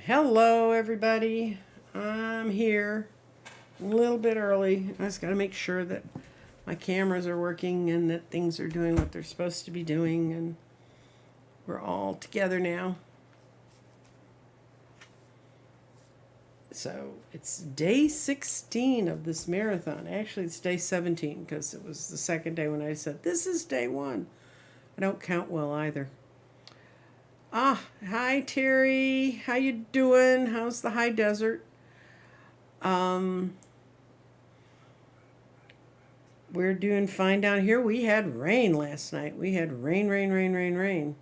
Hello, everybody. I'm here a little bit early. I just got to make sure that my cameras are working and that things are doing what they're supposed to be doing, and we're all together now. So it's day 16 of this marathon. Actually, it's day 17 because it was the second day when I said, this is day one. I don't count well either. Hi Terry. How you doing? How's the high desert? We're doing fine down here. We had rain last night. We had rain.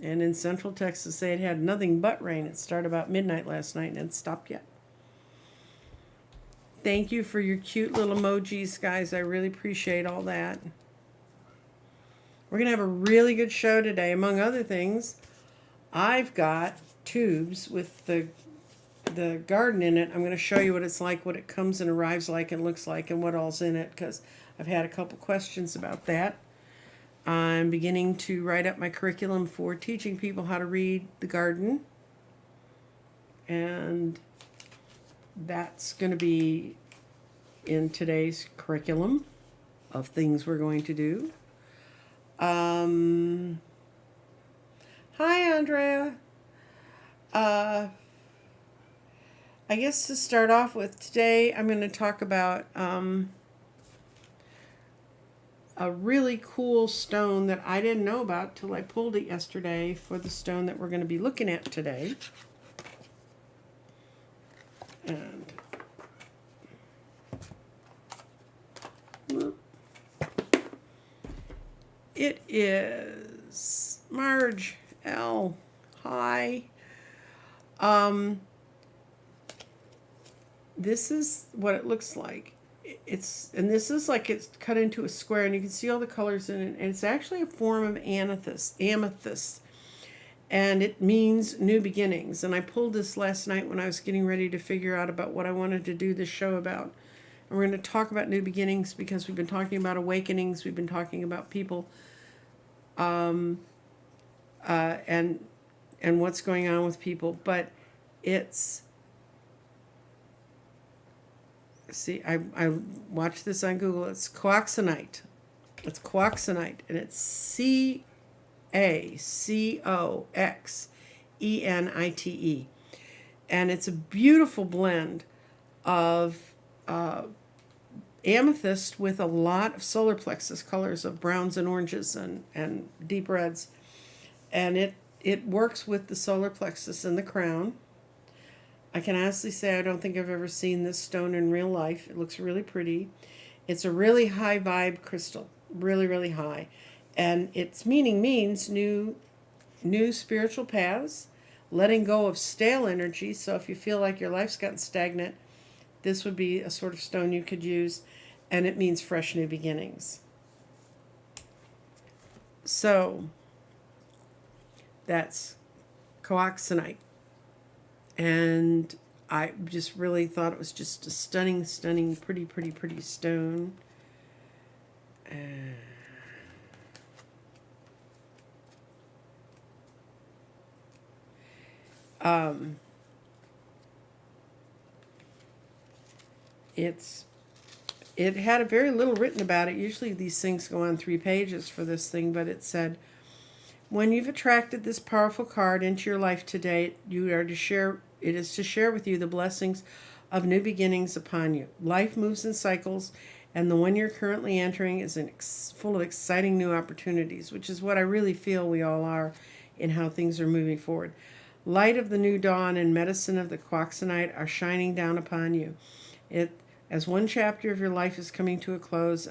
And in central Texas, they had nothing but rain. It started about midnight last night and it stopped yet. Thank you for your cute little emojis, guys. I really appreciate all that. We're going to have a really good show today. Among other things, I've got tubes with the garden in it. I'm going to show you what it's like, what it comes and arrives like and looks like, and what all's in it, because I've had a couple questions about that. I'm beginning to write up my curriculum for teaching people how to read the garden, and that's going to be in today's curriculum of things we're going to do. Hi, Andrea. I guess to start off with today, I'm going to talk about a really cool stone that I didn't know about till I pulled it yesterday for the stone that we're going to be looking at today. And it is Marge L. Hi. This is what it looks like. This is like it's cut into a square, and you can see all the colors in it, and it's actually a form of amethyst, and it means new beginnings. And I pulled this last night when I was getting ready to figure out about what I wanted to do this show about. And we're going to talk about new beginnings because we've been talking about awakenings, we've been talking about people, and what's going on with people, but it's. See, I watched this on Google. It's Cacoxenite. It's Cacoxenite, and it's Cacoxenite. And it's a beautiful blend of amethyst with a lot of solar plexus colors of browns and oranges and deep reds. And it works with the solar plexus in the crown. I can honestly say I don't think I've ever seen this stone in real life. It looks really pretty. It's a really high vibe crystal, really, really high. And its meaning means new spiritual paths, letting go of stale energy. So if you feel like your life's gotten stagnant, this would be a sort of stone you could use. And it means fresh new beginnings. So that's Cacoxenite. And I just really thought it was just a stunning, pretty stone. It had a very little written about it. Usually these things go on 3 pages for this thing, but it said, when you've attracted this powerful card into your life today, it is to share with you the blessings of new beginnings upon you. Life moves in cycles, and the one you're currently entering is full of exciting new opportunities, which is what I really feel we all are in how things are moving forward. Light of the new dawn and medicine of the Cacoxenite are shining down upon you. As one chapter of your life is coming to a close,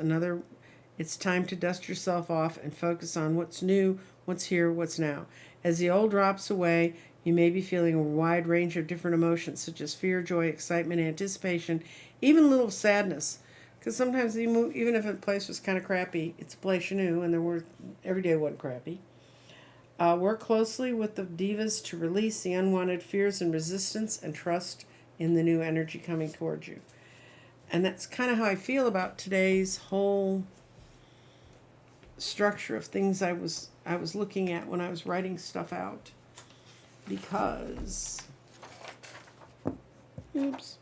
it's time to dust yourself off and focus on what's new, what's here, what's now. As the old drops away, you may be feeling a wide range of different emotions, such as fear, joy, excitement, anticipation, even a little sadness. Because sometimes even if a place was kind of crappy, it's a place you knew, and every day wasn't crappy. Work closely with the divas to release the unwanted fears and resistance, and trust in the new energy coming towards you. And that's kind of how I feel about today's whole structure of things I was looking at when I was writing stuff out. Because Oops.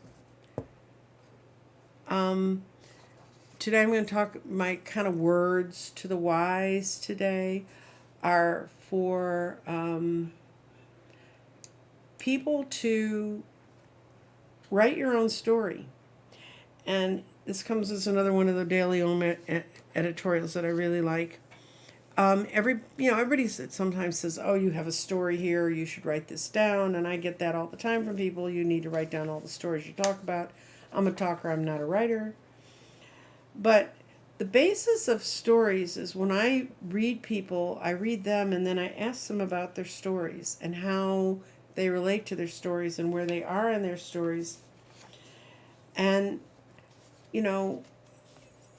Today I'm going to talk, my kind of words to the wise today are for people to write your own story. And this comes as another one of the Daily Ohm editorials that I really like. Everybody sometimes says, "Oh, you have a story here. You should write this down." And I get that all the time from people. You need to write down all the stories you talk about. I'm a talker. I'm not a writer. But the basis of stories is when I read people, I read them and then I ask them about their stories and how they relate to their stories and where they are in their stories. And, you know,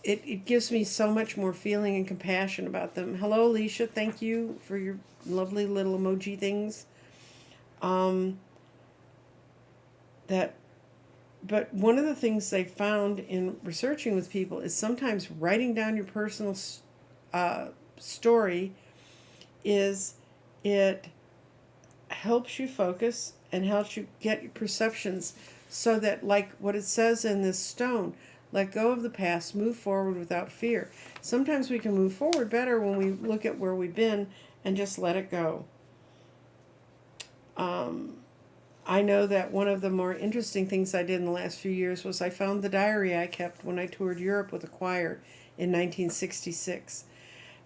it gives me so much more feeling and compassion about them. Hello, Alicia. Thank you for your lovely little emoji things. But one of the things they found in researching with people is sometimes writing down your personal story is it helps you focus and helps you get your perceptions so that, like what it says in this stone, let go of the past, move forward without fear. Sometimes we can move forward better when we look at where we've been and just let it go. I know that one of the more interesting things I did in the last few years was I found the diary I kept when I toured Europe with a choir in 1966.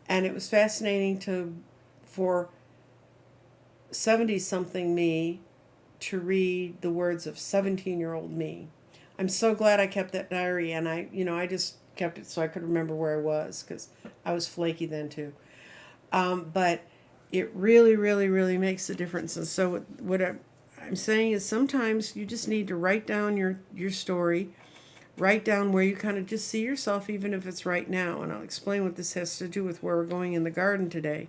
And it was fascinating for 70-something me to read the words of 17-year-old me. I'm so glad I kept that diary, and I just kept it so I could remember where I was, because I was flaky then too. But it really, really, really makes a difference. And so what I'm saying is sometimes you just need to write down your story, write down where you kind of just see yourself, even if it's right now. And I'll explain what this has to do with where we're going in the garden today.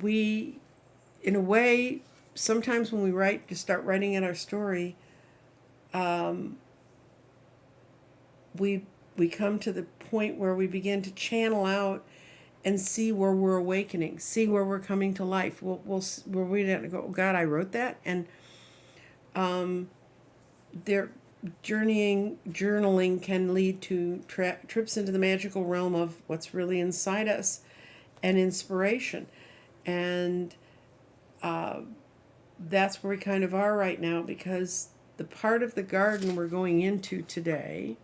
We, in a way, sometimes when we just start writing in our story, we come to the point where we begin to channel out and see where we're awakening, see where we're coming to life. We'll read it and go, "Oh God, I wrote that," and their journaling can lead to trips into the magical realm of what's really inside us, and inspiration, and that's where we kind of are right now, because the part of the garden we're going into today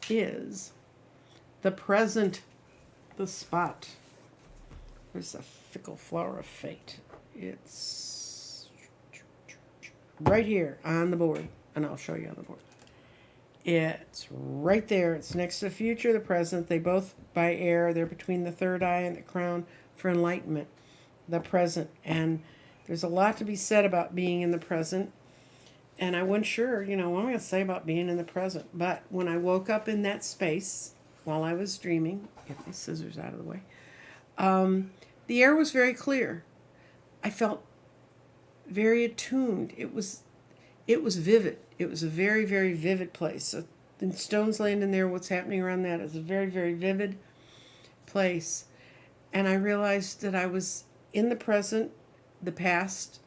is the present, the spot. There's a fickle flower of fate. It's right here on the board, and I'll show you on the board. It's right there. It's next to the future, the present. They both by air. They're between the third eye and the crown for enlightenment. The present. And there's a lot to be said about being in the present. And I wasn't sure, what am I going to say about being in the present? But when I woke up in that space while I was dreaming, get my scissors out of the way, the air was very clear. I felt very attuned. It was vivid. It was a very, very vivid place. So the stones laying in there, what's happening around that is a very, very vivid place. And I realized that I was in the present. The past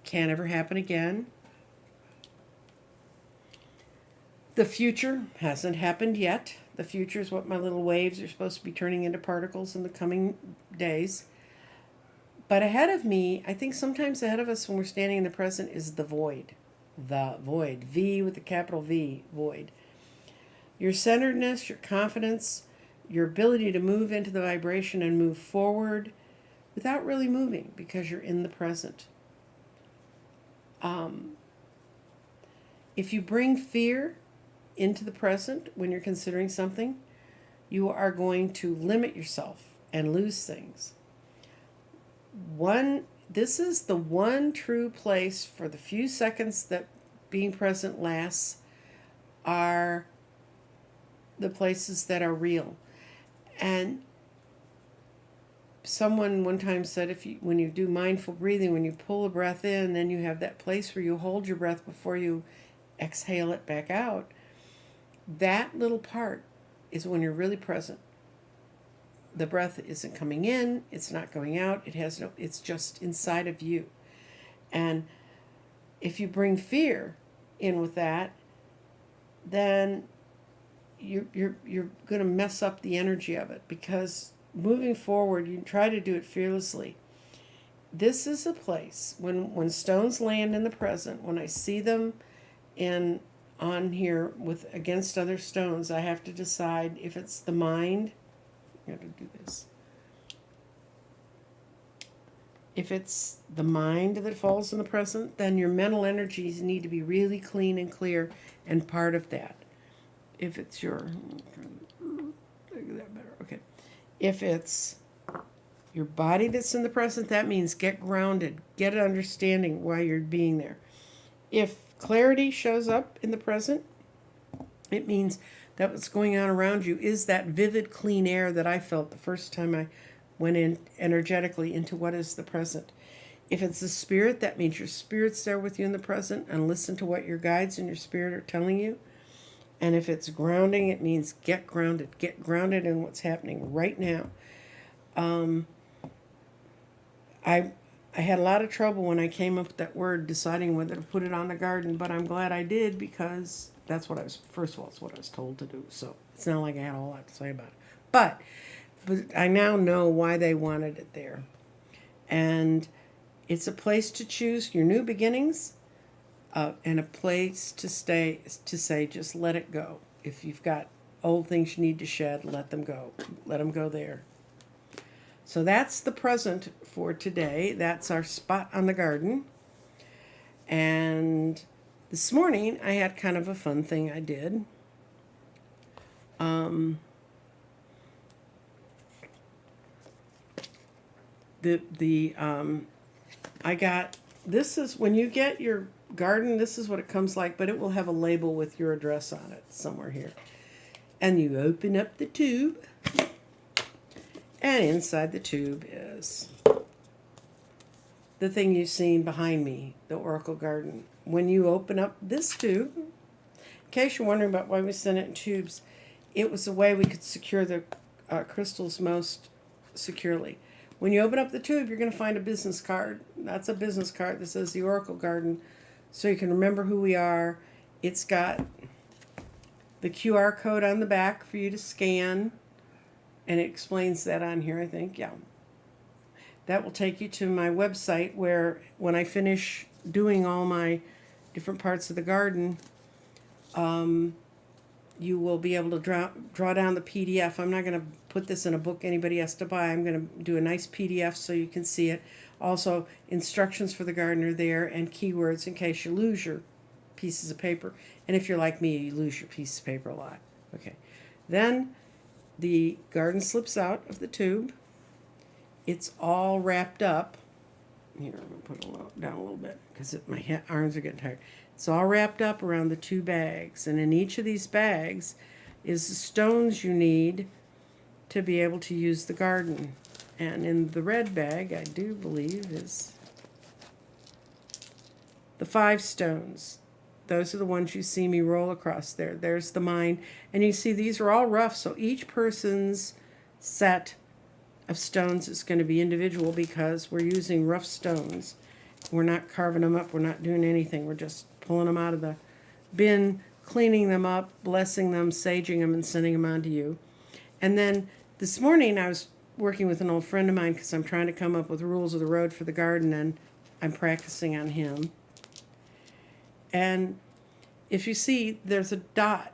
can't ever happen again. The future hasn't happened yet. The future is what my little waves are supposed to be turning into particles in the coming days. But ahead of me, I think sometimes ahead of us when we're standing in the present is the void. The void. V with the capital V, void. Your centeredness, your confidence, your ability to move into the vibration and move forward without really moving because you're in the present. If you bring fear into the present when you're considering something, you are going to limit yourself and lose things. This is the one true place for the few seconds that being present lasts are the places that are real. And someone one time said, when you do mindful breathing, when you pull a breath in, then you have that place where you hold your breath before you exhale it back out. That little part is when you're really present. The breath isn't coming in, it's not going out, it's just inside of you. And if you bring fear in with that, then you're going to mess up the energy of it, because moving forward, you try to do it fearlessly. This is a place when stones land in the present, when I see them on here with against other stones, I have to decide if it's the mind. I got to do this. If it's the mind that falls in the present, then your mental energies need to be really clean and clear and part of that. If it's your, that better. Okay. If it's your body that's in the present, that means get grounded, get an understanding why you're being there. If clarity shows up in the present, it means that what's going on around you is that vivid, clean air that I felt the first time I went in energetically into what is the present. If it's the spirit, that means your spirit's there with you in the present, and listen to what your guides and your spirit are telling you. And if it's grounding, it means get grounded in what's happening right now. I had a lot of trouble when I came up with that word, deciding whether to put it on the garden, but I'm glad I did, because that's what first of all, it's what I was told to do. So it's not like I had a whole lot to say about it. But I now know why they wanted it there. And it's a place to choose your new beginnings, and a place to say, just let it go. If you've got old things you need to shed, let them go. Let them go there. So that's the present for today. That's our spot on the garden. And this morning I had kind of a fun thing I did. I got, this is, when you get your garden, this is what it comes like, but it will have a label with your address on it somewhere here. And you open up the tube, and inside the tube is the thing you've seen behind me, the Oracle Garden. When you open up this tube, in case you're wondering about why we sent it in tubes, it was a way we could secure the crystals most securely. When you open up the tube, you're going to find a business card. That's a business card that says the Oracle Garden, so you can remember who we are. It's got the QR code on the back for you to scan, and it explains that on here, I think. Yeah. That will take you to my website, where when I finish doing all my different parts of the garden, you will be able to draw down the PDF. I'm not going to put this in a book anybody has to buy. I'm going to do a nice PDF so you can see it. Also, instructions for the garden are there, and keywords in case you lose your pieces of paper. And if you're like me, you lose your piece of paper a lot. Okay. Then the garden slips out of the tube. It's all wrapped up. Here, I'm going to put it down a little bit because my arms are getting tired. It's all wrapped up around the 2 bags. And in each of these bags is the stones you need to be able to use the garden. And in the red bag, I do believe, is the 5 stones. Those are the ones you see me roll across there. There's the mine. And you see these are all rough, so each person's set of stones is going to be individual, because we're using rough stones. We're not carving them up. We're not doing anything. We're just pulling them out of the bin, cleaning them up, blessing them, saging them, and sending them on to you. And then this morning I was working with an old friend of mine, because I'm trying to come up with rules of the road for the garden, and I'm practicing on him. And if you see, there's a dot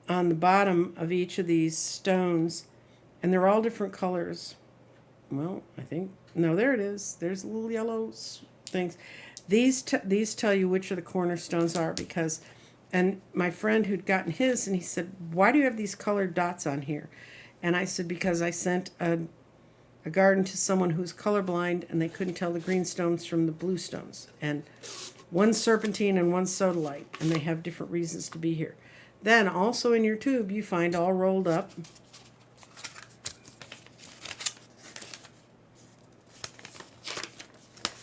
on the bottom of each of these stones, and they're all different colors. Well, I think, no, there it is. There's little yellow things. These tell you which of the cornerstones are, because, and my friend who'd gotten his, and he said, why do you have these colored dots on here? And I said, because I sent a garden to someone who's colorblind, and they couldn't tell the green stones from the blue stones. And one's serpentine and one's sodalite, and they have different reasons to be here. Then also in your tube, you find all rolled up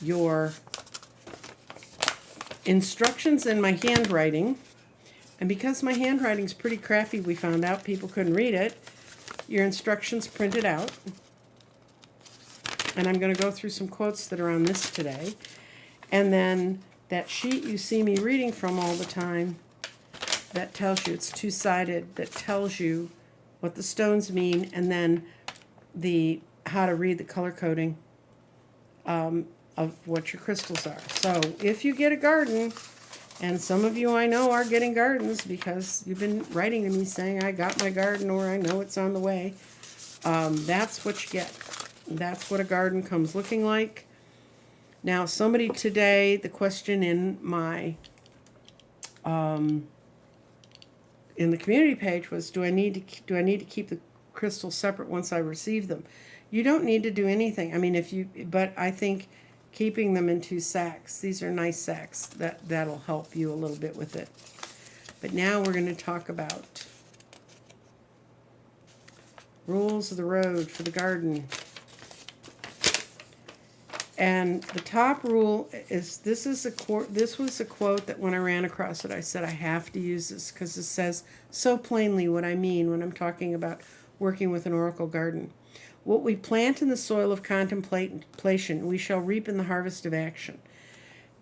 your instructions in my handwriting. And because my handwriting's pretty crappy, we found out people couldn't read it. your instructions printed out. And I'm going to go through some quotes that are on this today. And then that sheet you see me reading from all the time, that tells you, it's two-sided, that tells you what the stones mean, and then the how to read the color coding of what your crystals are. So if you get a garden, and some of you I know are getting gardens because you've been writing to me saying, I got my garden, or I know it's on the way, that's what you get. That's what a garden comes looking like. Now, somebody today, the question in my in the community page was, do I need to keep the crystals separate once I receive them? You don't need to do anything. I mean, but I think keeping them in 2 sacks. These are nice sacks. That'll help you a little bit with it. But now we're going to talk about rules of the road for the garden. And the top rule is, this was a quote that when I ran across it, I said, I have to use this because it says so plainly what I mean when I'm talking about working with an oracle garden. What we plant in the soil of contemplation, we shall reap in the harvest of action.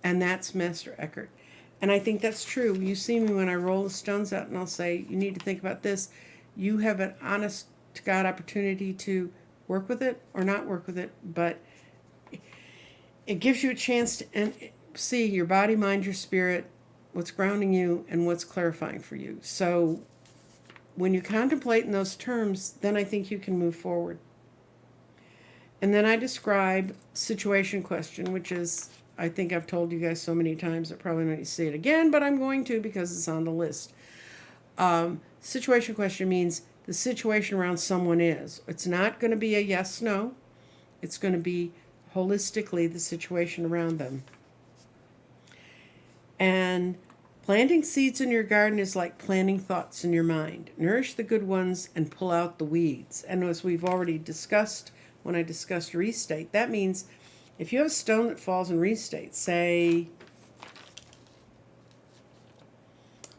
And that's Master Eckhart. And I think that's true. You see me when I roll the stones out and I'll say, you need to think about this. You have an honest to God opportunity to work with it or not work with it, but it gives you a chance to see your body, mind, your spirit, what's grounding you, and what's clarifying for you. So when you contemplate in those terms, then I think you can move forward. And then I describe situation question, which is, I think I've told you guys so many times, I probably don't need to say it again, but I'm going to because it's on the list. Situation question means the situation around someone is. It's not going to be a yes, no. It's going to be holistically the situation around them. And planting seeds in your garden is like planting thoughts in your mind. Nourish the good ones and pull out the weeds. And as we've already discussed when I discussed restate, that means if you have a stone that falls in restate, say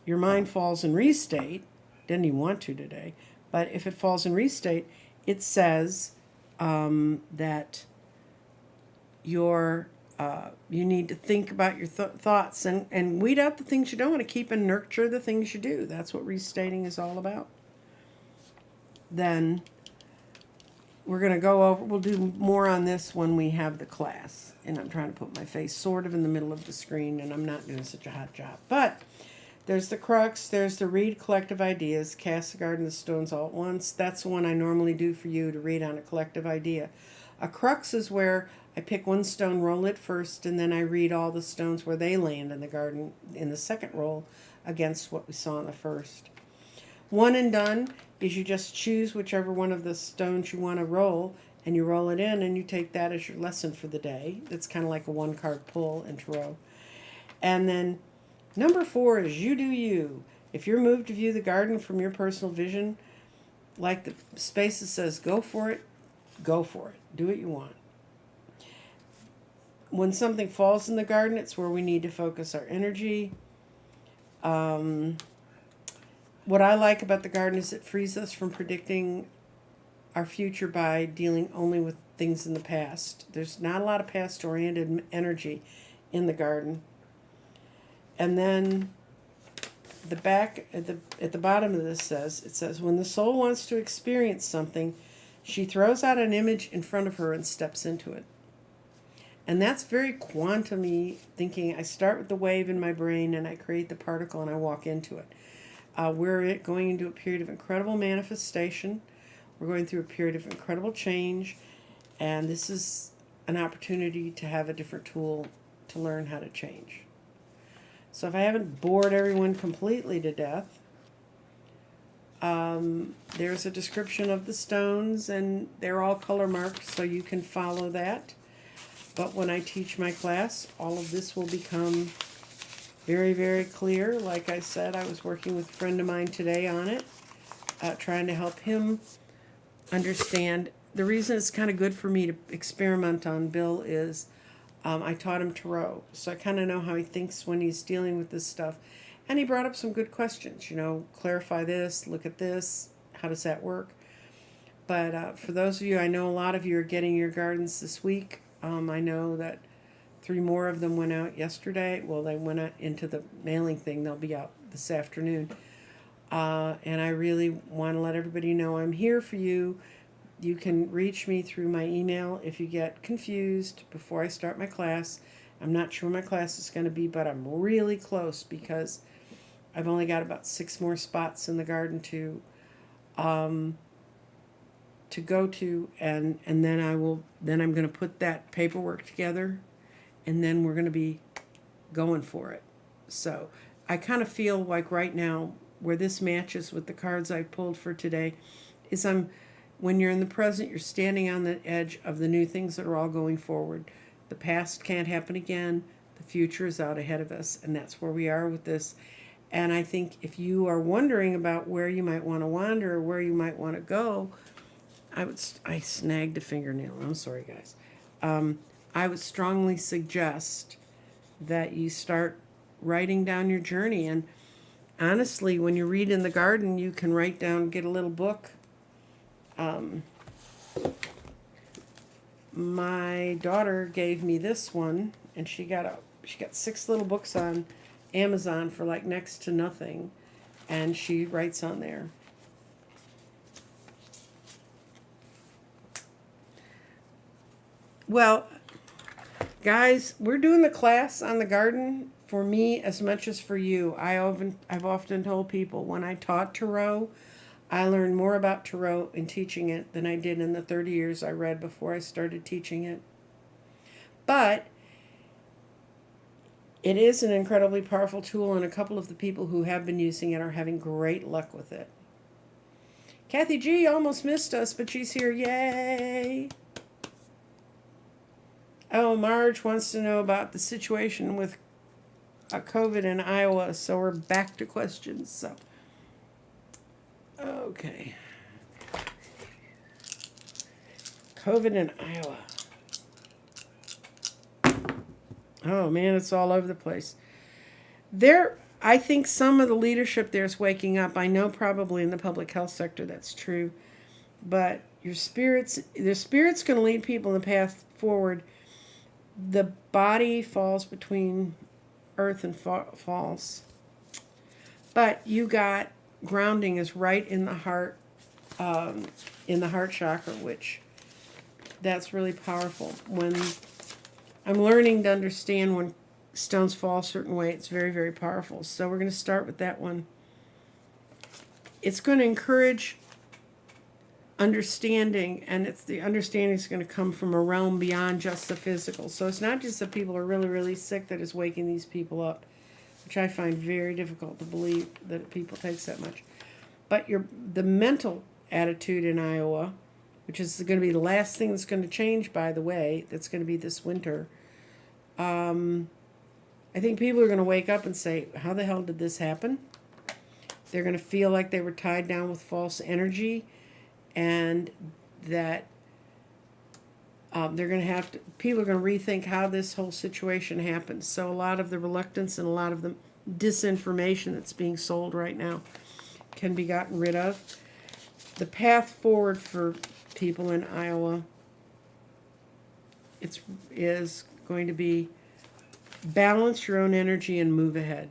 your mind falls in restate, didn't even want to today, but if it falls in restate, it says that you need to think about your thoughts and weed out the things you don't want to keep and nurture the things you do. That's what restating is all about. Then we're going to we'll do more on this when we have the class. And I'm trying to put my face sort of in the middle of the screen, and I'm not doing such a hot job. But there's the crux, there's the read collective ideas, cast the garden of stones all at once. That's the one I normally do for you to read on a collective idea. A crux is where I pick one stone, roll it first, and then I read all the stones where they land in the garden in the second roll against what we saw in the first. One and done is you just choose whichever one of the stones you want to roll, and you roll it in, and you take that as your lesson for the day. That's kind of like a 1-card pull and tarot. And then number 4 is you do you. If you're moved to view the garden from your personal vision, like the space that says go for it, go for it. Do what you want. When something falls in the garden, it's where we need to focus our energy. What I like about the garden is it frees us from predicting our future by dealing only with things in the past. There's not a lot of past-oriented energy in the garden. And then the back at the bottom of this says, when the soul wants to experience something, she throws out an image in front of her and steps into it. And that's very quantum-y thinking. I start with the wave in my brain and I create the particle and I walk into it. We're going into a period of incredible manifestation. We're going through a period of incredible change. And this is an opportunity to have a different tool to learn how to change. So if I haven't bored everyone completely to death, there's a description of the stones and they're all color marked so you can follow that. But when I teach my class, all of this will become very, very clear. Like I said, I was working with a friend of mine today on it, trying to help him understand. The reason it's kind of good for me to experiment on Bill is I taught him tarot, so I kind of know how he thinks when he's dealing with this stuff. And he brought up some good questions, clarify this, look at this, how does that work? But for those of you, I know a lot of you are getting your gardens this week. I know that 3 more of them went out yesterday. Well, they went out into the mailing thing. They'll be out this afternoon. And I really want to let everybody know I'm here for you. You can reach me through my email if you get confused before I start my class. I'm not sure my class is going to be, but I'm really close because I've only got about 6 more spots in the garden to go to, and then I'm going to put that paperwork together, and then we're going to be going for it. So I kind of feel like right now where this matches with the cards I pulled for today is when you're in the present, you're standing on the edge of the new things that are all going forward. The past can't happen again. The future is out ahead of us, and that's where we are with this. And I think if you are wondering about where you might want to wander or where you might want to go, I snagged a fingernail. I'm sorry, guys. I would strongly suggest that you start writing down your journey. And honestly, when you read in the garden, you can write down, get a little book. My daughter gave me this one, and she got 6 little books on Amazon for like next to nothing, and she writes on there. Well, guys, we're doing the class on the garden for me as much as for you. I've often told people when I taught tarot, I learned more about tarot in teaching it than I did in the 30 years I read before I started teaching it. But it is an incredibly powerful tool, and a couple of the people who have been using it are having great luck with it. Kathy G almost missed us, but she's here. Yay! Oh, Marge wants to know about the situation with COVID in Iowa, so we're back to questions. So, okay. COVID in Iowa. Oh, man, it's all over the place. I think some of the leadership there is waking up. I know probably in the public health sector that's true. But the spirit's going to lead people in the path forward. The body falls between earth and falls. But you got grounding is right in the heart chakra, which that's really powerful. When I'm learning to understand when stones fall a certain way, it's very, very powerful. So we're going to start with that one. It's going to encourage understanding, and the understanding is going to come from a realm beyond just the physical. So it's not just that people are really, really sick that is waking these people up, which I find very difficult to believe that people takes that much. But the mental attitude in Iowa, which is going to be the last thing that's going to change, by the way, that's going to be this winter. I think people are going to wake up and say, how the hell did this happen? They're going to feel like they were tied down with false energy, and that people are going to rethink how this whole situation happened. So a lot of the reluctance and a lot of the disinformation that's being sold right now can be gotten rid of. The path forward for people in Iowa is going to be balance your own energy and move ahead.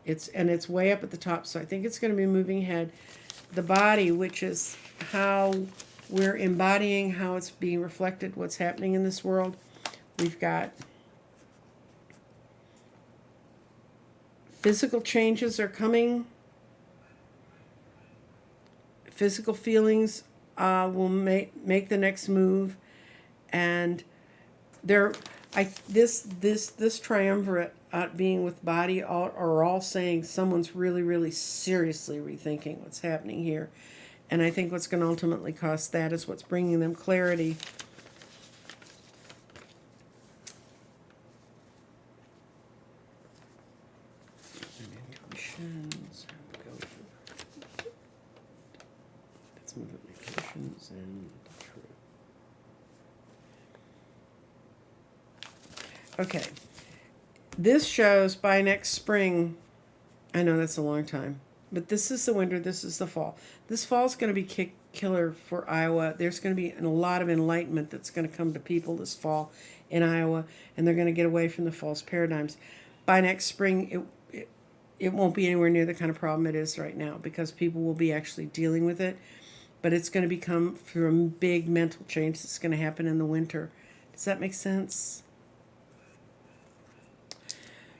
It's way up at the top, so I think it's going to be moving ahead. The body, which is how we're embodying, how it's being reflected, what's happening in this world. We've got physical changes are coming. Physical feelings will make the next move, and this triumvirate being with body are all saying someone's really, really seriously rethinking what's happening here. And I think what's going to ultimately cost that is what's bringing them clarity. Intuitions. Let's move intuitions and truth. Okay. This shows by next spring. I know that's a long time. But this is the winter, this is the fall. This fall is going to be killer for Iowa. There's going to be a lot of enlightenment that's going to come to people this fall in Iowa, and they're going to get away from the false paradigms. By next spring, it won't be anywhere near the kind of problem it is right now because people will be actually dealing with it. But it's going to become through a big mental change that's going to happen in the winter. Does that make sense?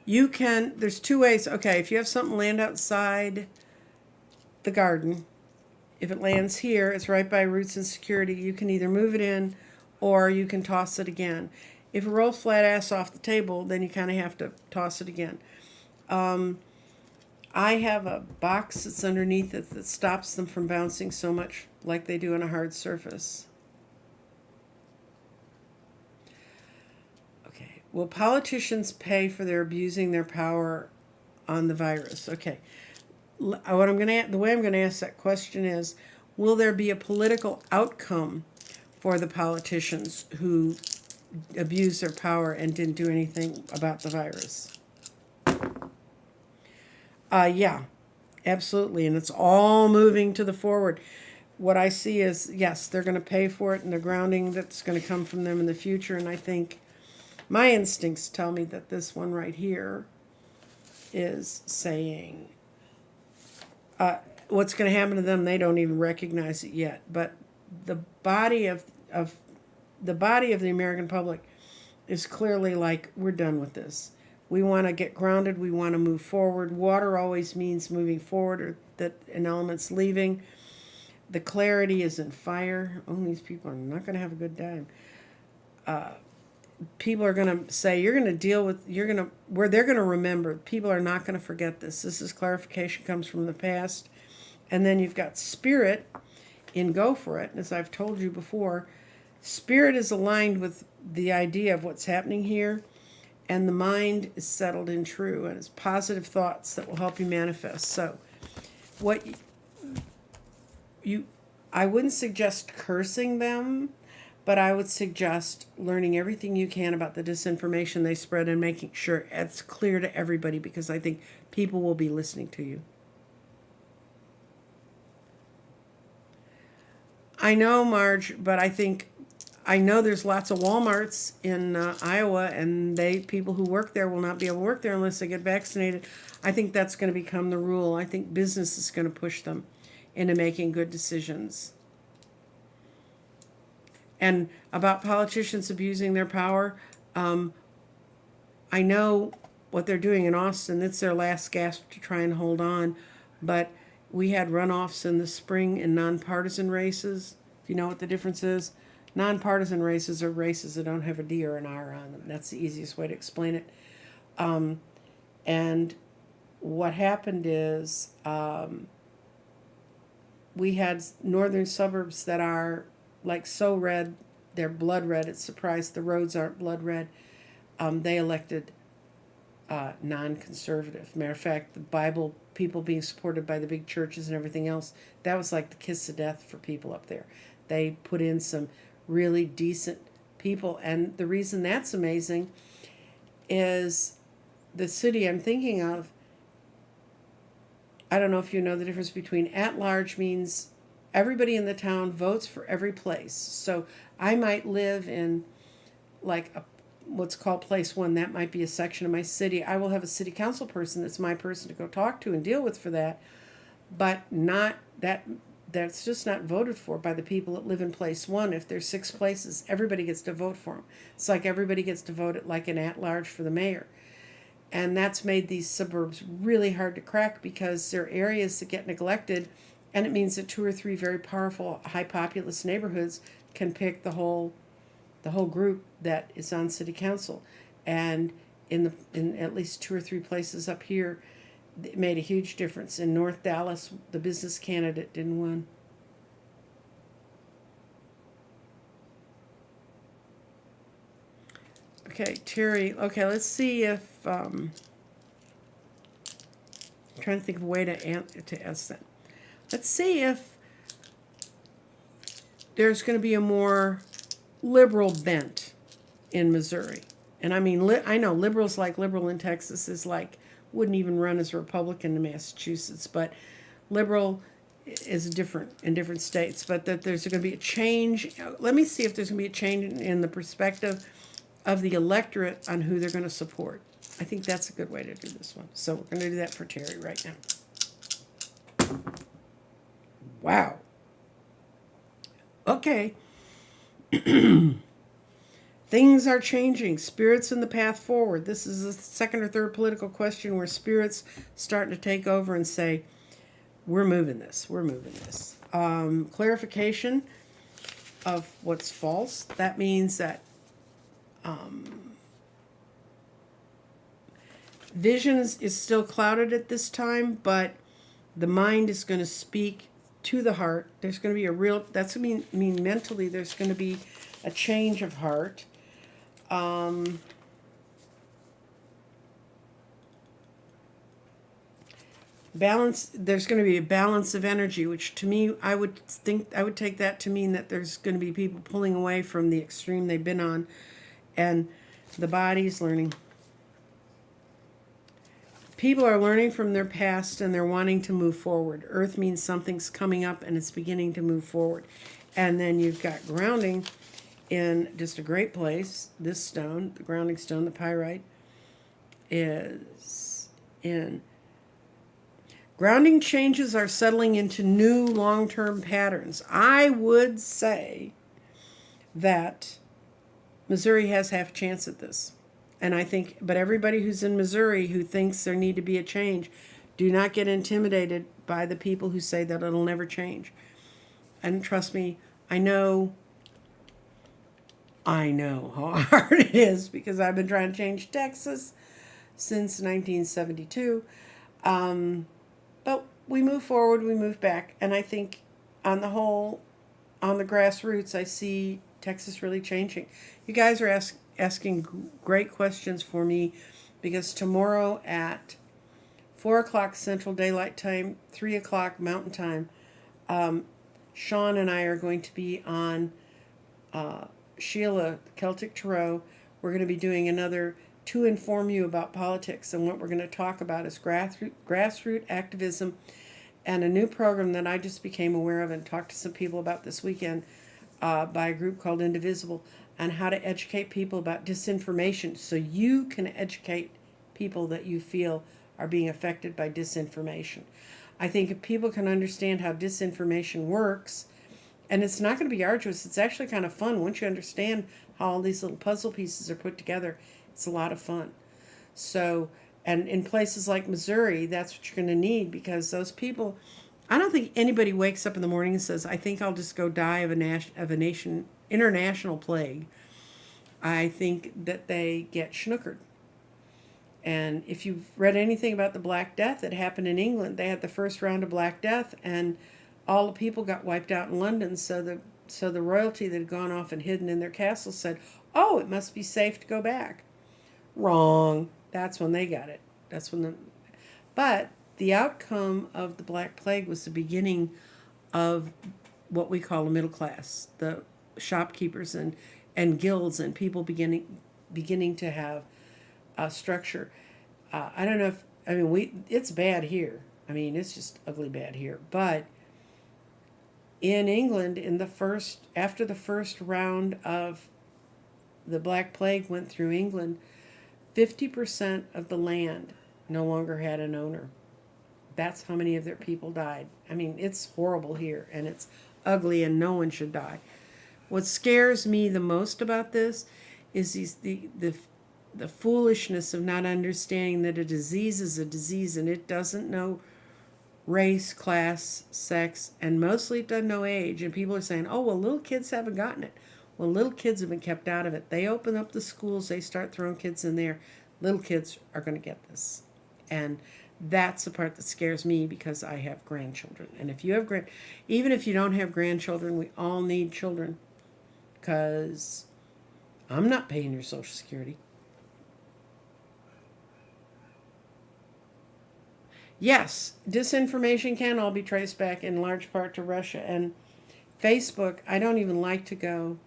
There's two ways. Okay, if you have something land outside the garden, if it lands here, it's right by roots and security. You can either move it in or you can toss it again. If it rolls flat ass off the table, then you kind of have to toss it again. I have a box that's underneath it that stops them from bouncing so much like they do on a hard surface. Okay. Will politicians pay for their abusing their power on the virus? Okay. The way I'm going to ask that question is, will there be a political outcome for the politicians who abused their power and didn't do anything about the virus? Yeah, absolutely. And it's all moving to the forward. What I see is, yes, they're going to pay for it and the grounding that's going to come from them in the future. And I think my instincts tell me that this one right here is saying what's going to happen to them, they don't even recognize it yet. But the body of the American public is clearly like, we're done with this. We want to get grounded. We want to move forward. Water always means moving forward, or that an element's leaving. The clarity is in fire. Oh, these people are not going to have a good time. People are going to say, they're going to remember. People are not going to forget this. This is clarification comes from the past. And then you've got spirit in go for it. And as I've told you before, spirit is aligned with the idea of what's happening here. And the mind is settled in true, and it's positive thoughts that will help you manifest. So, I wouldn't suggest cursing them, but I would suggest learning everything you can about the disinformation they spread and making sure it's clear to everybody, because I think people will be listening to you. I know, Marge, but I know there's lots of Walmarts in Iowa, and people who work there will not be able to work there unless they get vaccinated. I think that's going to become the rule. I think business is going to push them into making good decisions. And about politicians abusing their power, I know what they're doing in Austin. It's their last gasp to try and hold on. But we had runoffs in the spring in nonpartisan races. Do you know what the difference is? Nonpartisan races are races that don't have a D or an R on them. That's the easiest way to explain it. And what happened is we had northern suburbs that are like so red, they're blood red. It's surprised the roads aren't blood red. They elected non-conservative. Matter of fact, the Bible, people being supported by the big churches and everything else, that was like the kiss of death for people up there. They put in some really decent people. And the reason that's amazing is the city I'm thinking of, I don't know if you know the difference between at-large means everybody in the town votes for every place. So I might live in like what's called place one. That might be a section of my city. I will have a city council person that's my person to go talk to and deal with for that. But not that... That's just not voted for by the people that live in place one. If there's 6 places, everybody gets to vote for them. It's like everybody gets to vote like an at-large for the mayor. And that's made these suburbs really hard to crack because they're areas that get neglected, and it means that 2 or 3 very powerful, high populous neighborhoods can pick the whole group that is on city council. And in at least 2 or 3 places up here, it made a huge difference. In North Dallas, the business candidate didn't win. Okay, Terry. Okay, let's see if I'm trying to think of a way to ask that. Let's see if there's going to be a more liberal bent in Missouri. And I mean, I know liberals like liberal in Texas is like wouldn't even run as a Republican in Massachusetts, but liberal is different in different states, but that there's going to be a change. Let me see if there's going to be a change in the perspective of the electorate on who they're going to support. I think that's a good way to do this one. So we're going to do that for Terry right now. Wow. Okay. Things are changing. Spirits in the path forward. This is the second or third political question where spirits starting to take over and say, we're moving this. We're moving this. Clarification of what's false. That means that vision is still clouded at this time, but the mind is going to speak to the heart. There's going to be a real, that's going to mean mentally there's going to be a change of heart. Balance, there's going to be a balance of energy, which to me, I would take that to mean that there's going to be people pulling away from the extreme they've been on, and the body's learning. People are learning from their past and they're wanting to move forward. Earth means something's coming up and it's beginning to move forward. And then you've got grounding in just a great place. This stone, the grounding stone, the pyrite, is in. Grounding changes are settling into new long-term patterns. I would say that Missouri has half a chance at this. And I think, but everybody who's in Missouri who thinks there need to be a change, do not get intimidated by the people who say that it'll never change. And trust me, I know how hard it is because I've been trying to change Texas since 1972. But we move forward, we move back. And I think on the whole, on the grassroots, I see Texas really changing. You guys are asking great questions for me because tomorrow at 4 o'clock Central Daylight Time, 3 o'clock Mountain Time, Sean and I are going to be on Sheila, Celtic Tarot. We're going to be doing another To Inform You About Politics, and what we're going to talk about is grassroots activism and a new program that I just became aware of and talked to some people about this weekend by a group called Indivisible, on how to educate people about disinformation so you can educate people that you feel are being affected by disinformation. I think if people can understand how disinformation works, and it's not going to be arduous, it's actually kind of fun. Once you understand how all these little puzzle pieces are put together, it's a lot of fun. So, and in places like Missouri, that's what you're going to need, because those people, I don't think anybody wakes up in the morning and says, I think I'll just go die of a international plague. I think that they get schnookered. And if you've read anything about the Black Death that happened in England, they had the first round of Black Death, and all the people got wiped out in London. So the royalty that had gone off and hidden in their castle said, oh, it must be safe to go back. Wrong. That's when they got it. But the outcome of the Black Plague was the beginning of what we call a middle class, the shopkeepers and guilds and people beginning to have a structure. I don't know if, it's bad here. It's just ugly bad here. But in England, after the first round of the Black Plague went through England, 50% of the land no longer had an owner. That's how many of their people died. It's horrible here, and it's ugly, and no one should die. What scares me the most about this is the foolishness of not understanding that a disease is a disease, and it doesn't know race, class, sex, and mostly it doesn't know age. And people are saying, oh, well, little kids haven't gotten it. Well, little kids have been kept out of it. They open up the schools, they start throwing kids in there. Little kids are going to get this. And that's the part that scares me, because I have grandchildren. And if you have even if you don't have grandchildren, we all need children, because I'm not paying your Social Security. Yes, disinformation can all be traced back in large part to Russia. And Facebook, I don't even like to go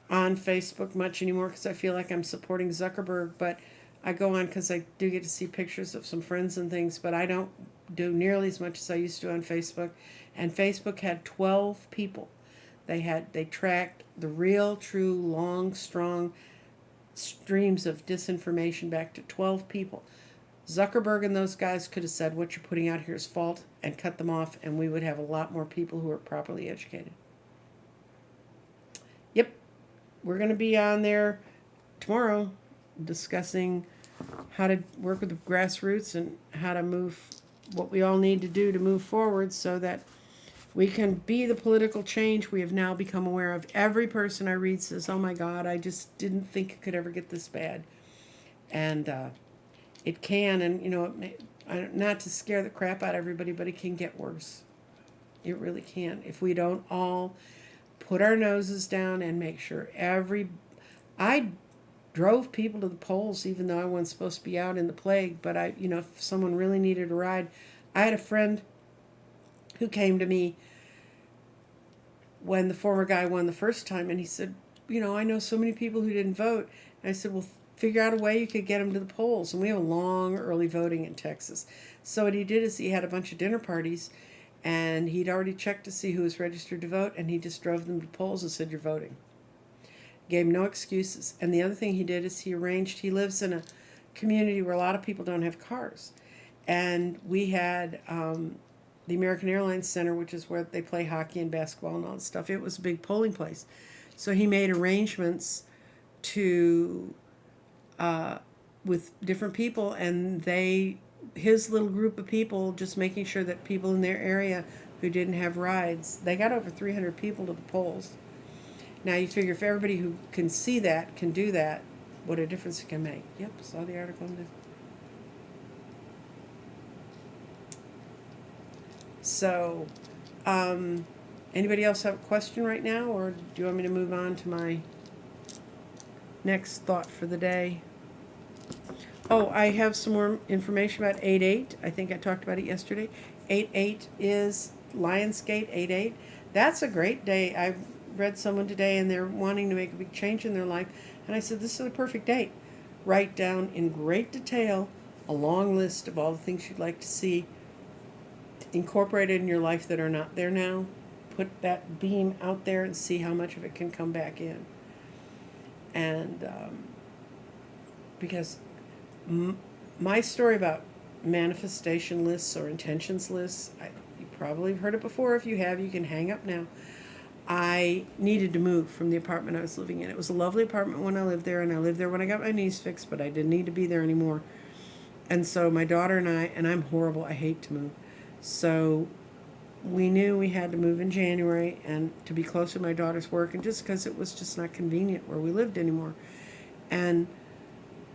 on Facebook much anymore because I feel like I'm supporting Zuckerberg, but I go on because I do get to see pictures of some friends and things, but I don't do nearly as much as I used to on Facebook. And Facebook had 12 people. They tracked the real, true, long, strong streams of disinformation back to 12 people. Zuckerberg and those guys could have said, what you're putting out here is fault, and cut them off, and we would have a lot more people who are properly educated. Yep, we're going to be on there tomorrow discussing how to work with the grassroots and how to move, what we all need to do to move forward so that we can be the political change we have now become aware of. Every person I read says, oh my God, I just didn't think it could ever get this bad. And it can, and not to scare the crap out of everybody, but it can get worse. It really can. If we don't all put our noses down and make sure I drove people to the polls even though I wasn't supposed to be out in the plague, but if someone really needed a ride, I had a friend who came to me when the former guy won the first time, and he said, I know so many people who didn't vote. And I said, well, figure out a way you could get them to the polls. And we have a long early voting in Texas. So what he did is he had a bunch of dinner parties, and he'd already checked to see who was registered to vote, and he just drove them to the polls and said, you're voting. Gave him no excuses. And the other thing he did is he lives in a community where a lot of people don't have cars. And we had the American Airlines Center, which is where they play hockey and basketball and all that stuff. It was a big polling place. So he made arrangements to with different people, and his little group of people, just making sure that people in their area who didn't have rides, they got over 300 people to the polls. Now you figure if everybody who can see that can do that, what a difference it can make. Yep, saw the article. So, anybody else have a question right now, or do you want me to move on to my next thought for the day? Oh, I have some more information about 8/8. I think I talked about it yesterday. 8/8 is Lionsgate 8/8. That's a great day. I read someone today, and they're wanting to make a big change in their life, and I said, this is a perfect date. Write down in great detail a long list of all the things you'd like to see incorporated in your life that are not there now. Put that beam out there and see how much of it can come back in. And because my story about manifestation lists or intentions lists, you probably have heard it before. If you have, you can hang up now. I needed to move from the apartment I was living in. It was a lovely apartment when I lived there, and I lived there when I got my knees fixed, but I didn't need to be there anymore. And so my daughter and I'm horrible, I hate to move. So we knew we had to move in January and to be closer to my daughter's work, and just because it was just not convenient where we lived anymore. And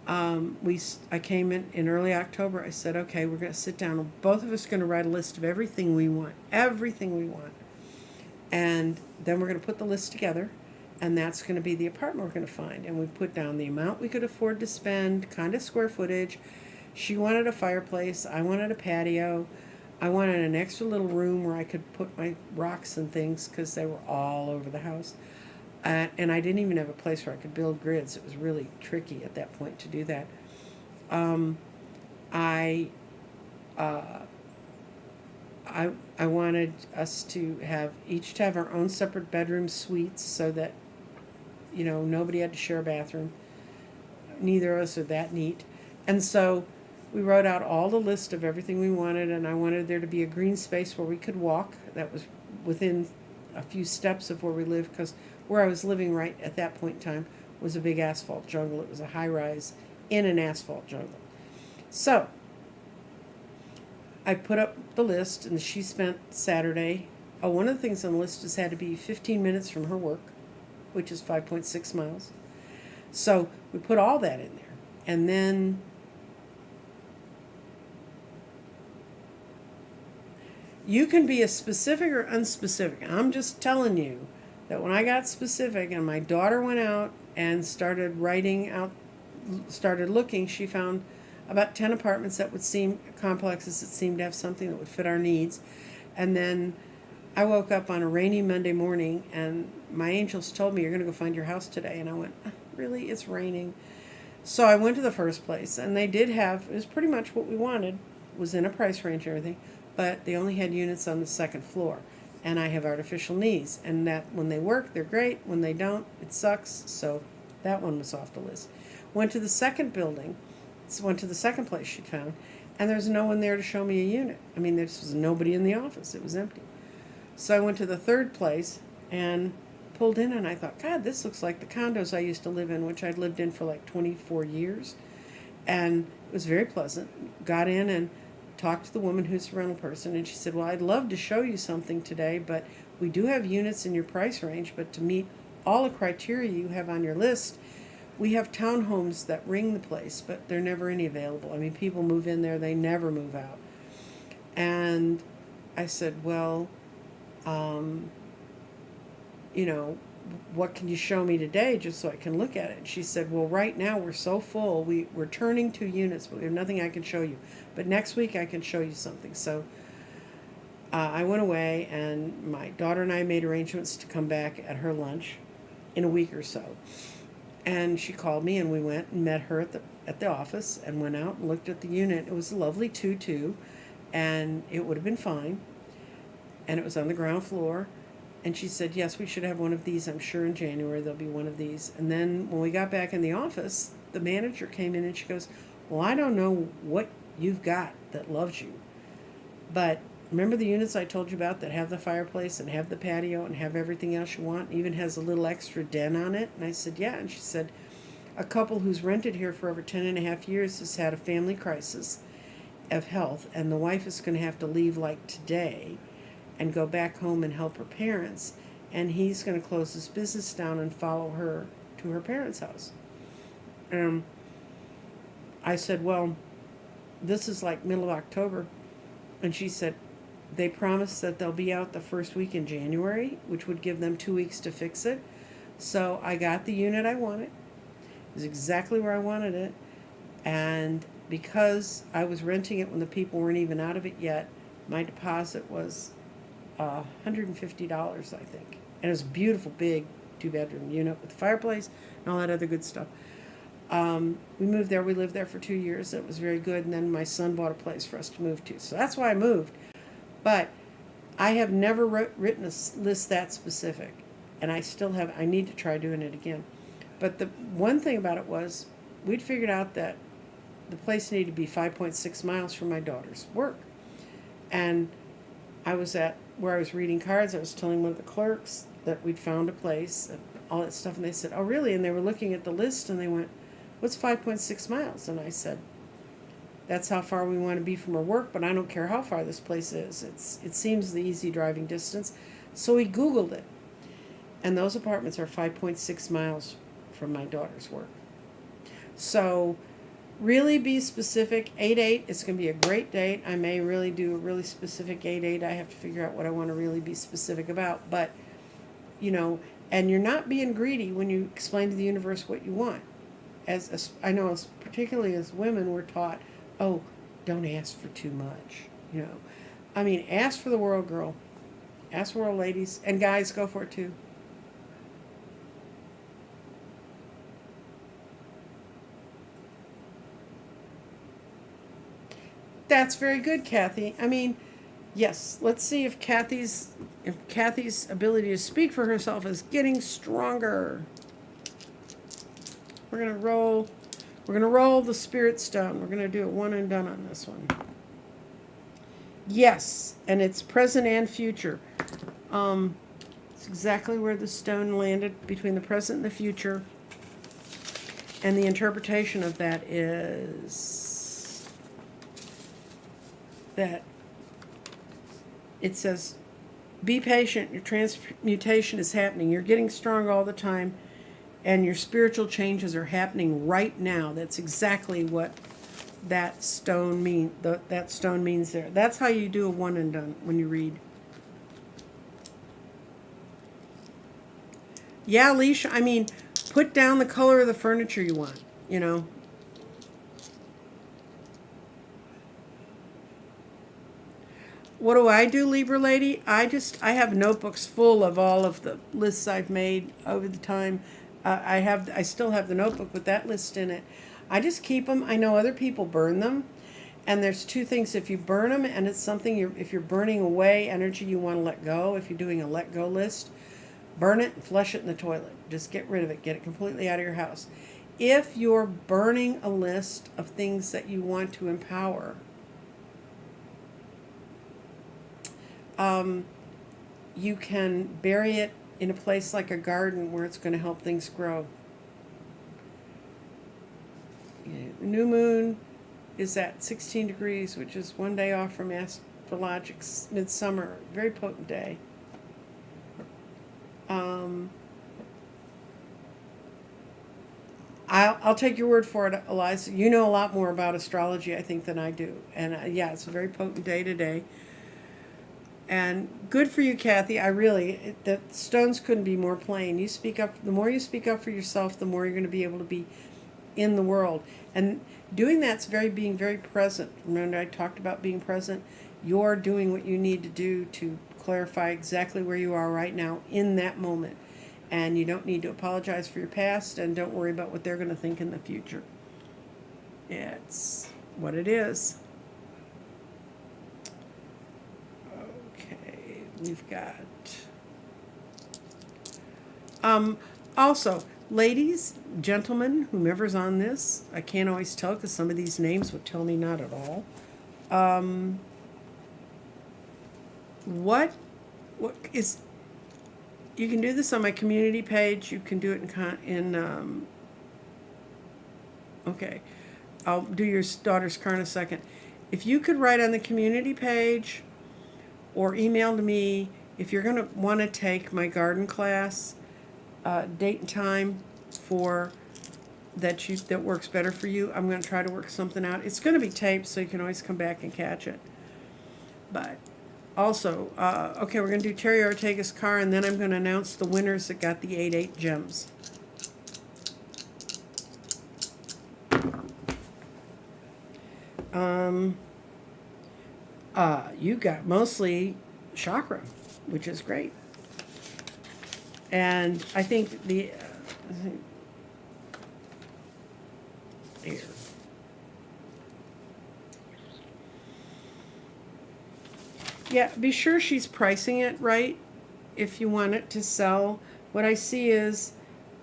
I came in early October. I said, okay, we're going to sit down. Both of us are going to write a list of everything we want. And then we're going to put the list together, and that's going to be the apartment we're going to find. And we put down the amount we could afford to spend, kind of square footage. She wanted a fireplace. I wanted a patio. I wanted an extra little room where I could put my rocks and things because they were all over the house. And I didn't even have a place where I could build grids. It was really tricky at that point to do that. I wanted us to have our own separate bedroom suites so that, nobody had to share a bathroom. Neither of us are that neat. And so we wrote out all the list of everything we wanted, and I wanted there to be a green space where we could walk. That was within a few steps of where we lived, because where I was living right at that point in time was a big asphalt jungle. It was a high-rise in an asphalt jungle. So I put up the list, and she spent Saturday. One of the things on the list had to be 15 minutes from her work, which is 5.6 miles. So we put all that in there. And then you can be as specific or unspecific. I'm just telling you that when I got specific and my daughter went out and started looking, she found about 10 apartments that would seem complexes that seemed to have something that would fit our needs. And then I woke up on a rainy Monday morning, and my angels told me, you're going to go find your house today. And I went, really? It's raining. So I went to the first place, and they did have, it was pretty much what we wanted. was in a price range and everything, but they only had units on the second floor. And I have artificial knees, and that when they work, they're great. When they don't, it sucks. So that one was off the list. Went to the second building, went to the second place she'd found, and there was no one there to show me a unit. I mean, there was nobody in the office. It was empty. So I went to the third place and pulled in, and I thought, God, this looks like the condos I used to live in, which I'd lived in for like 24 years. And it was very pleasant. Got in and talked to the woman who's the rental person, and she said, well, I'd love to show you something today, but we do have units in your price range, but to meet all the criteria you have on your list, we have townhomes that ring the place, but there are never any available. I mean, people move in there, they never move out. And I said, well, you know, what can you show me today just so I can look at it? And she said, well, right now we're so full. We're turning 2 units, but we have nothing I can show you. But next week I can show you something. So I went away, and my daughter and I made arrangements to come back at her lunch in a week or so. And she called me, and we went and met her at the office and went out and looked at the unit. It was a lovely 2-2, and it would have been fine. And it was on the ground floor. And she said, yes, we should have one of these. I'm sure in January there'll be one of these. And then when we got back in the office, the manager came in and she goes, well, I don't know what you've got that loves you, but remember the units I told you about that have the fireplace and have the patio and have everything else you want, even has a little extra den on it? And I said, yeah. And she said, a couple who's rented here for over 10.5 years has had a family crisis of health, and the wife is going to have to leave like today and go back home and help her parents, and he's going to close his business down and follow her to her parents' house. I said, well, this is like middle of October. And she said, they promised that they'll be out the first week in January, which would give them 2 weeks to fix it. So I got the unit I wanted. It was exactly where I wanted it. And because I was renting it when the people weren't even out of it yet, my deposit was $150, I think. And it was a beautiful, big 2-bedroom unit with a fireplace and all that other good stuff. We moved there. We lived there for 2 years. It was very good. And then my son bought a place for us to move to. So that's why I moved. But I have never written a list that specific. And I still have. I need to try doing it again. But the one thing about it was we'd figured out that the place needed to be 5.6 miles from my daughter's work. And I was at where I was reading cards. I was telling one of the clerks that we'd found a place and all that stuff. And they said, oh, really? And they were looking at the list and they went, what's 5.6 miles? And I said, that's how far we want to be from her work, but I don't care how far this place is. It seems the easy driving distance. So we Googled it. And those apartments are 5.6 miles from my daughter's work. So really be specific. 8/8, it's going to be a great date. I may really do a really specific 8/8. I have to figure out what I want to really be specific about. But, you know, and you're not being greedy when you explain to the universe what you want. As I know, particularly as women, we're taught, oh, don't ask for too much. You know, I mean, ask for the world, girl. Ask for the world, ladies. And guys, go for it too. That's very good, Kathy. I mean, yes, let's see if Kathy's ability to speak for herself is getting stronger. We're gonna roll the spirit stone. We're gonna do it one and done on this one. Yes, and it's present and future. It's exactly where the stone landed, between the present and the future. And the interpretation of that is that it says, be patient, your transmutation is happening. You're getting strong all the time, and your spiritual changes are happening right now. That's exactly what that stone means there. That's how you do a one and done when you read. Yeah, Alicia, I mean, put down the color of the furniture you want, you know. What do I do, Libra lady? I have notebooks full of all of the lists I've made over the time. I still have the notebook with that list in it. I just keep them. I know other people burn them, And there's two things. If you burn them and it's something if you're burning away energy you want to let go, if you're doing a let go list, burn it and flush it in the toilet. Just get rid of it. Get it completely out of your house. If you're burning a list of things that you want to empower, you can bury it in a place like a garden where it's going to help things grow. New moon is at 16 degrees, which is one day off from astrologic's midsummer. Very potent day. I'll take your word for it, Eliza. You know a lot more about astrology, I think, than I do. And yeah, it's a very potent day today. And good for you, Kathy. The stones couldn't be more plain. You speak up. The more you speak up for yourself, the more you're going to be able to be in the world. And doing that's being very present. Remember I talked about being present? You're doing what you need to do to clarify exactly where you are right now in that moment. And you don't need to apologize for your past, and don't worry about what they're going to think in the future. It's what it is. Okay, we've got... also, ladies, gentlemen, whomever's on this, I can't always tell because some of these names would tell me not at all. What is... You can do this on my community page. You can do it okay, I'll do your daughter's card in a second. If you could write on the community page or email to me if you're going to want to take my garden class, date and time for that works better for you. I'm going to try to work something out. It's going to be taped, so you can always come back and catch it. But also, okay, we're going to do Terry Ortega's car, and then I'm going to announce the winners that got the 8/8 gems. You got mostly chakra, which is great. And I think the air. Yeah, be sure she's pricing it right if you want it to sell. What I see is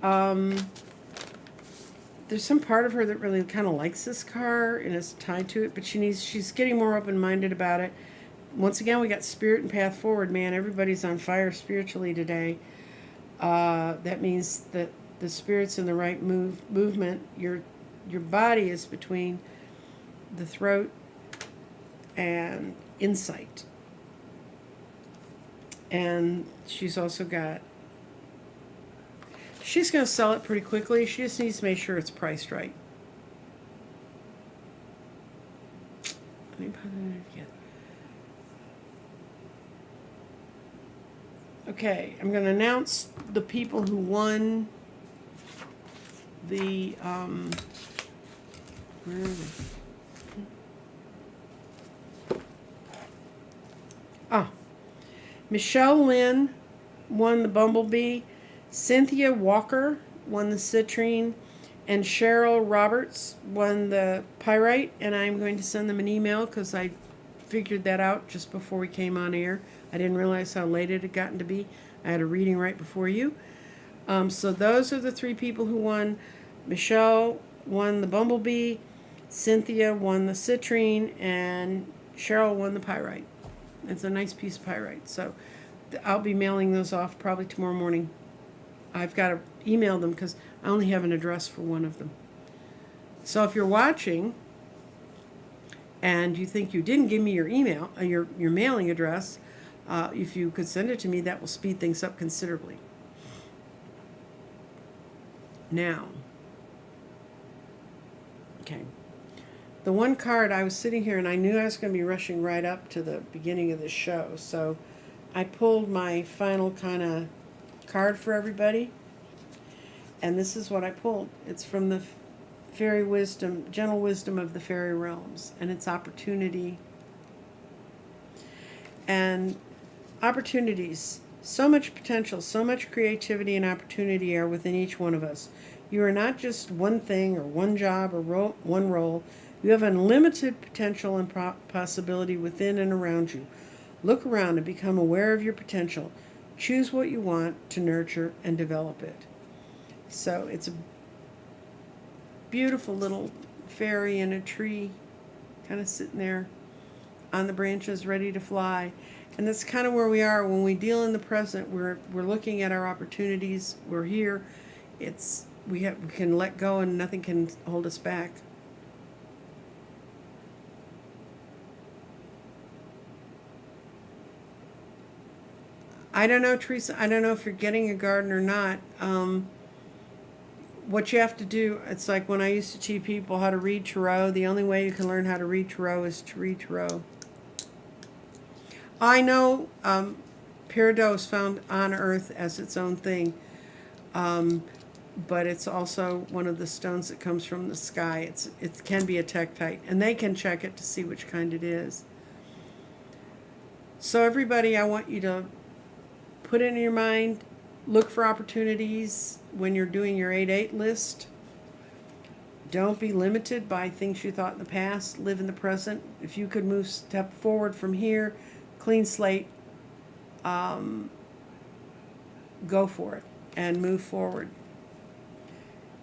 there's some part of her that really kind of likes this car and is tied to it, but she's getting more open-minded about it. Once again, we got spirit and path forward, man. Everybody's on fire spiritually today. That means that the spirit's in the right movement. Your body is between the throat and insight. And she's also got... She's going to sell it pretty quickly. She just needs to make sure it's priced right. Okay, I'm going to announce the people who won the... where are they? Michelle Lynn won the Bumblebee. Cynthia Walker won the Citrine. And Cheryl Roberts won the Pyrite. And I'm going to send them an email because I figured that out just before we came on air. I didn't realize how late it had gotten to be. I had a reading right before you. So those are the three people who won. Michelle won the Bumblebee. Cynthia won the Citrine. And Cheryl won the Pyrite. It's a nice piece of pyrite. So I'll be mailing those off probably tomorrow morning. I've got to email them because I only have an address for one of them. So if you're watching and you think you didn't give me your email, your mailing address, if you could send it to me, that will speed things up considerably. Now, okay. The one card, I was sitting here and I knew I was going to be rushing right up to the beginning of the show. So I pulled my final kind of card for everybody. And this is what I pulled. It's from the fairy wisdom, gentle wisdom of the fairy realms. And it's opportunity. And opportunities. So much potential, so much creativity and opportunity are within each one of us. You are not just one thing or one job or one role. You have unlimited potential and possibility within and around you. Look around and become aware of your potential. Choose what you want to nurture and develop it. So it's a beautiful little fairy in a tree, kind of sitting there on the branches ready to fly. And that's kind of where we are when we deal in the present. We're looking at our opportunities. We're here. We can let go and nothing can hold us back. I don't know, Teresa. I don't know if you're getting a garden or not. What you have to do, it's like when I used to teach people how to read tarot. The only way you can learn how to read tarot is to read tarot. I know peridot is found on Earth as its own thing, but it's also one of the stones that comes from the sky. It can be a tektite, and they can check it to see which kind it is. So everybody, I want you to put it in your mind, look for opportunities when you're doing your 8-8 list. Don't be limited by things you thought in the past. Live in the present. If you could step forward from here, clean slate, go for it and move forward.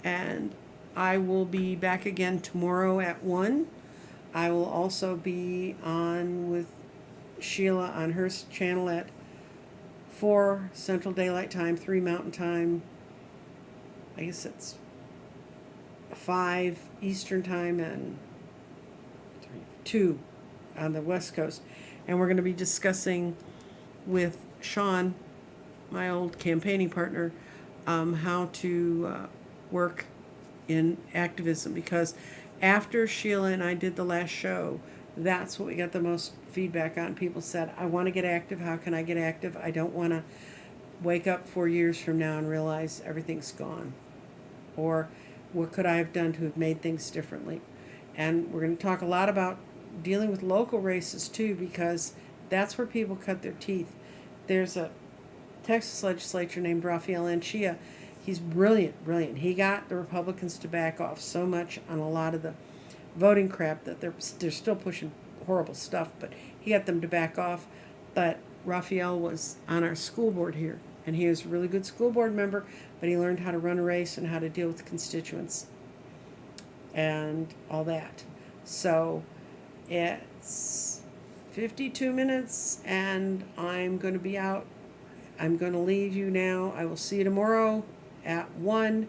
And I will be back again tomorrow at 1. I will also be on with Sheila on her channel at 4 Central Daylight Time, 3 Mountain Time. I guess it's 5 Eastern Time and 2 on the West Coast. And we're going to be discussing with Sean, my old campaigning partner, how to work in activism. Because after Sheila and I did the last show, that's what we got the most feedback on. People said, I want to get active. How can I get active? I don't want to wake up 4 years from now and realize everything's gone. Or what could I have done to have made things differently? And we're going to talk a lot about dealing with local races too, because that's where people cut their teeth. There's a Texas legislature named Rafael Anchia. He's brilliant. He got the Republicans to back off so much on a lot of the voting crap that they're still pushing horrible stuff, but he got them to back off. But Rafael was on our school board here, and he was a really good school board member, but he learned how to run a race and how to deal with constituents and all that. So it's 52 minutes, and I'm going to be out. I'm going to leave you now. I will see you tomorrow at 1.